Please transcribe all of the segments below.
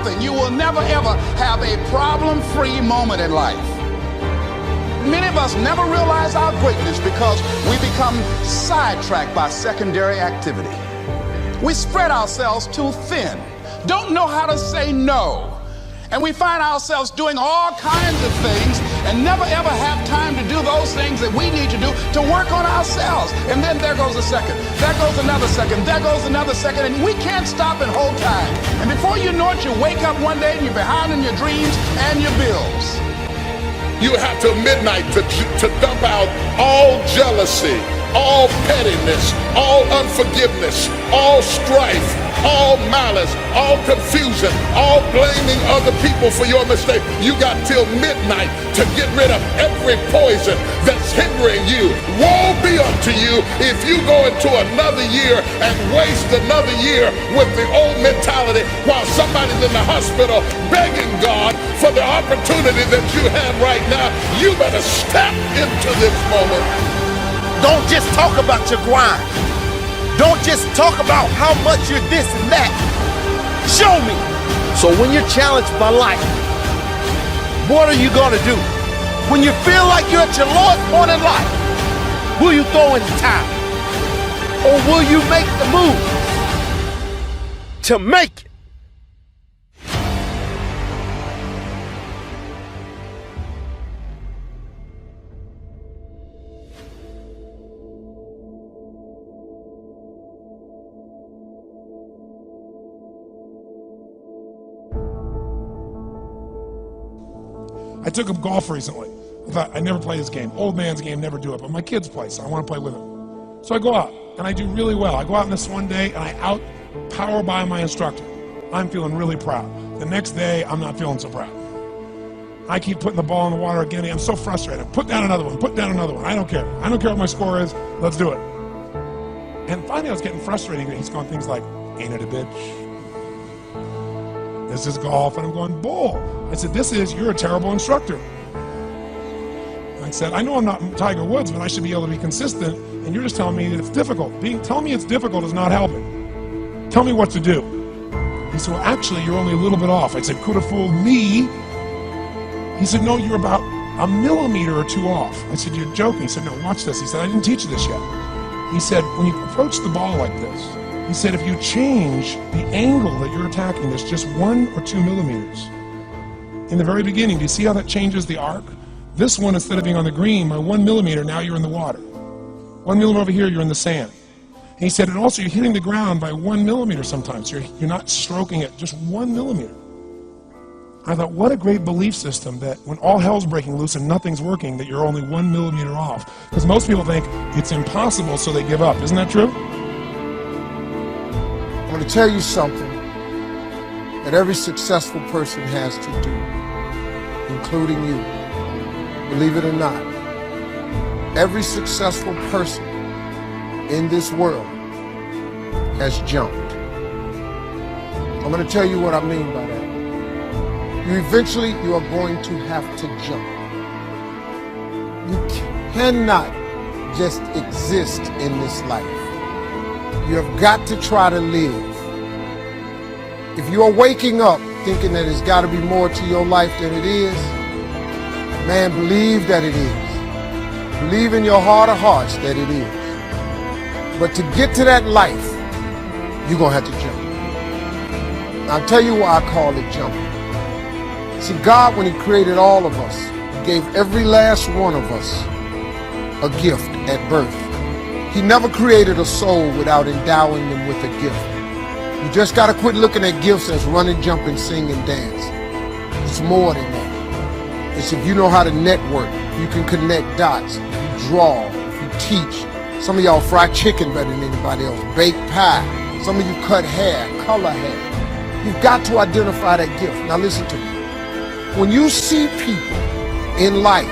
nothing. You will never ever have a problem-free moment in life. Many of us never realize our greatness because we become sidetracked by secondary activity. We spread ourselves too thin, don't know how to say no, and we find ourselves doing all kinds of things and never ever have time to do those things that we need to do to work on ourselves. And then there goes a second, there goes another second, there goes another second, and we can't stop and hold time. And before you know it, you wake up one day and you're behind in your dreams and your bills. You have till midnight to dump out all jealousy, all pettiness, all unforgiveness, all strife, all malice, all confusion, all blaming other people for your mistake. You got till midnight to get rid of every poison that's hindering you. Woe be unto you if you go into another year and waste another year with the old mentality while somebody's in the hospital begging God for the opportunity that you have right now. You better step into this moment. Don't just talk about your grind. Don't just talk about how much you're this and that. Show me. So when you're challenged by life, what are you going to do? When you feel like you're at your lowest point in life, will you throw in the towel? Or will you make the move to make it? I took up golf recently. I thought, I never play this game. Old man's game, never do it. But my kids play, so I want to play with them. So I go out, and I do really well. I go out on this one day, and I out-power by my instructor. I'm feeling really proud. The next day, I'm not feeling so proud. I keep putting the ball in the water again. I'm so frustrated. Put down another one. Put down another one. I don't care. I don't care what my score is. Let's do it. And finally, I was getting frustrated. He's going things like, ain't it a bitch? This is golf. And I'm going, bull. I said, you're a terrible instructor. I said, I know I'm not Tiger Woods, but I should be able to be consistent, and you're just telling me that it's difficult. Telling me it's difficult is not helping. Tell me what to do. He said, well, actually, you're only a little bit off. I said, could have fooled me. He said, no, you're about a millimeter or two off. I said, you're joking. He said, no, watch this. He said, I didn't teach you this yet. He said, when you approach the ball like this, he said, if you change the angle that you're attacking this just 1 or 2 millimeters, in the very beginning, do you see how that changes the arc? This one, instead of being on the green, by 1 millimeter, now you're in the water. 1 millimeter over here, you're in the sand. And he said, and also you're hitting the ground by 1 millimeter sometimes. You're not stroking it, just 1 millimeter. I thought, what a great belief system that when all hell's breaking loose and nothing's working, that you're only 1 millimeter off. Because most people think it's impossible, so they give up. Isn't that true? I'm going to tell you something that every successful person has to do, including you. Believe it or not, every successful person in this world has jumped. I'm going to tell you what I mean by that. Eventually, you are going to have to jump. You cannot just exist in this life. You have got to try to live. If you are waking up thinking that it's got to be more to your life than it is, man, believe that it is. Believe in your heart of hearts that it is. But to get to that life, you're going to have to jump. I'll tell you why I call it jumping. See, God, when He created all of us, He gave every last one of us a gift at birth. He never created a soul without endowing them with a gift. You just got to quit looking at gifts as running, jumping, sing, and dance. It's more than that. It's if you know how to network, you can connect dots, you draw, you teach. Some of y'all fry chicken better than anybody else, bake pie. Some of you cut hair, color hair. You've got to identify that gift. Now listen to me. When you see people in life,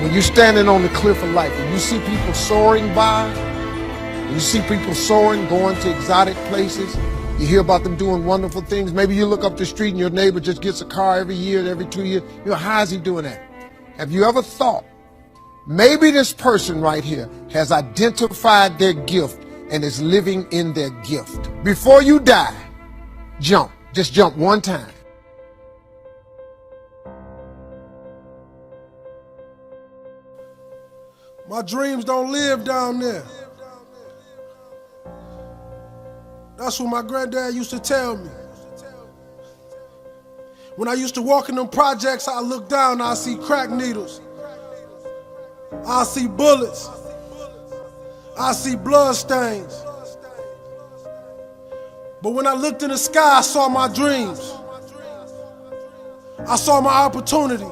when you're standing on the cliff of life, when you see people soaring by, when you see people soaring, going to exotic places, you hear about them doing wonderful things. Maybe you look up the street and your neighbor just gets a car every year, every 2 years. You know, how is he doing that? Have you ever thought, maybe this person right here has identified their gift and is living in their gift? Before you die, jump. Just jump one time. My dreams don't live down there. That's what my granddad used to tell me. When I used to walk in them projects, I look down, I see crack needles. I see bullets. I see blood stains. But when I looked in the sky, I saw my dreams. I saw my opportunity.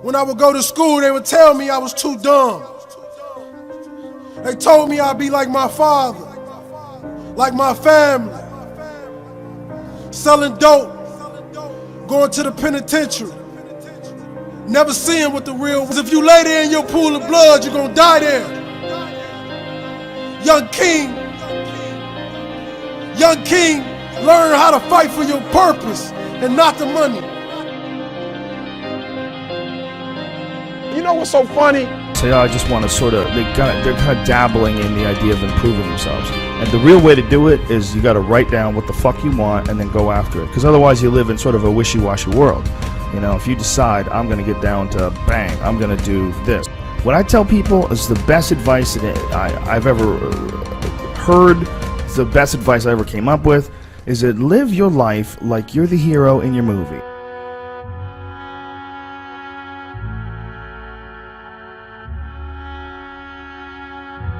When I would go to school, they would tell me I was too dumb. They told me I'd be like my father, like my family, selling dope, going to the penitentiary, never seeing what the real was. If you lay there in your pool of blood, you're gonna die there. Young King, learn how to fight for your purpose and not the money. You know what's so funny? Say, I just want to sort of, they're kind of dabbling in the idea of improving themselves. And the real way to do it is you got to write down what the fuck you want and then go after it. Because otherwise you live in sort of a wishy-washy world. You know, if you decide, I'm going to get down to bang, I'm going to do this. What I tell people is the best advice that I've ever heard, the best advice I ever came up with, is that live your life like you're the hero in your movie.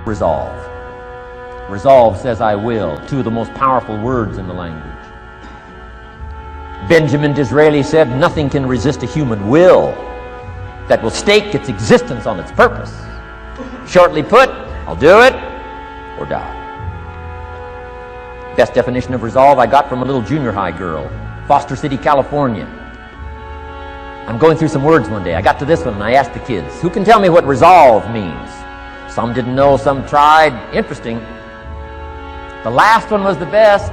Resolve. Resolve says I will, two of the most powerful words in the language. Benjamin Disraeli said, nothing can resist a human will that will stake its existence on its purpose. Shortly put, I'll do it or die. Best definition of resolve I got from a little junior high girl, Foster City, California. I'm going through some words one day. I got to this one and I asked the kids, who can tell me what resolve means? Some didn't know, some tried. Interesting. The last one was the best.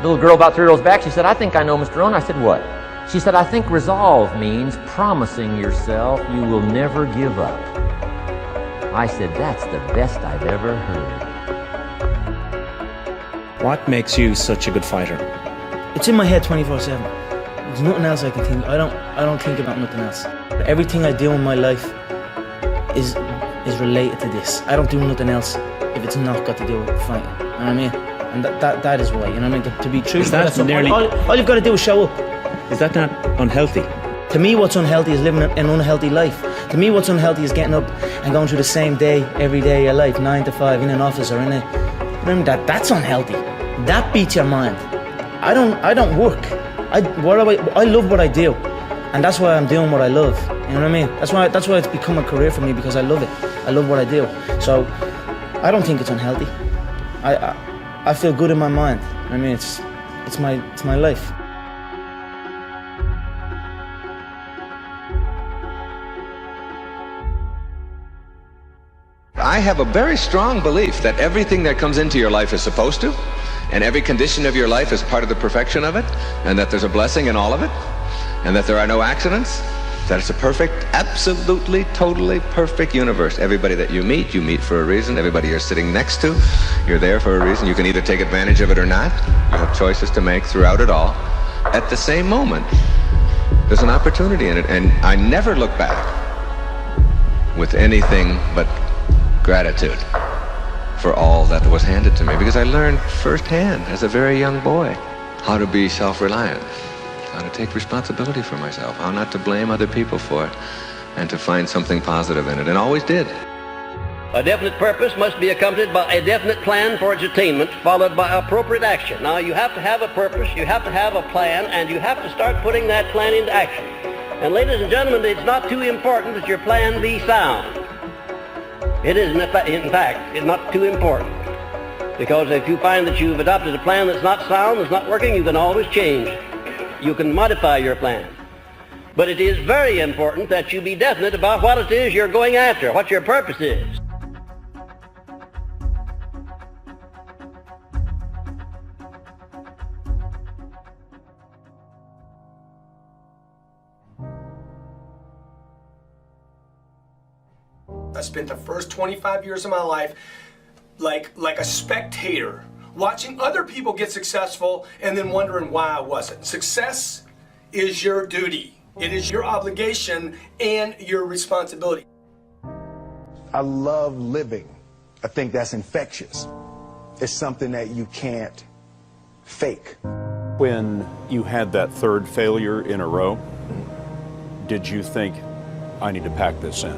Little girl about 3 rows back, she said, I think I know, Mr. Owen. I said, what? She said, I think resolve means promising yourself you will never give up. I said, that's the best I've ever heard. What makes you such a good fighter? It's in my head 24/7. There's nothing else I can think. I don't think about nothing else. Everything I do in my life is related to this. I don't do nothing else if it's not got to do with fighting. You know what I mean? And that is why. You know what I mean? To be true. Is that nearly... all you've got to do is show up. Is that not unhealthy? To me, what's unhealthy is living an unhealthy life. To me, what's unhealthy is getting up and going through the same day every day of your life, 9 to 5, in an office or in a... Remember that's unhealthy. That beats your mind. I don't work. I love what I do, and that's why I'm doing what I love. You know what I mean? That's why it's become a career for me, because I love it. I love what I do. So I don't think it's unhealthy. I feel good in my mind. I mean, it's my life. I have a very strong belief that everything that comes into your life is supposed to, and every condition of your life is part of the perfection of it, and that there's a blessing in all of it, and that there are no accidents, that it's a perfect, absolutely, totally perfect universe. Everybody that you meet for a reason. Everybody you're sitting next to, you're there for a reason. You can either take advantage of it or not. You have choices to make throughout it all. At the same moment, there's an opportunity in it, and I never look back with anything but gratitude for all that was handed to me, because I learned firsthand as a very young boy how to be self-reliant, how to take responsibility for myself, how not to blame other people for it, and to find something positive in it, and always did. A definite purpose must be accompanied by a definite plan for its attainment, followed by appropriate action. Now, you have to have a purpose, you have to have a plan, and you have to start putting that plan into action. And ladies and gentlemen, it's not too important that your plan be sound. It is, in fact, it's not too important. Because if you find that you've adopted a plan that's not sound, that's not working, you can always change. You can modify your plan. But it is very important that you be definite about what it is you're going after, what your purpose is. I spent the first 25 years of my life like a spectator, watching other people get successful and then wondering why I wasn't. Success is your duty. It is your obligation and your responsibility. I love living. I think that's infectious. It's something that you can't fake. When you had that third failure in a row, did you think, I need to pack this in?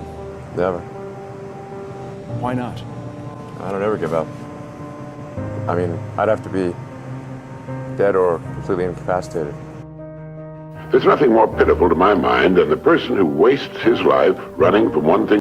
Never. Why not? I don't ever give up. I mean, I'd have to be dead or completely incapacitated. There's nothing more pitiful to my mind than the person who wastes his life running from one thing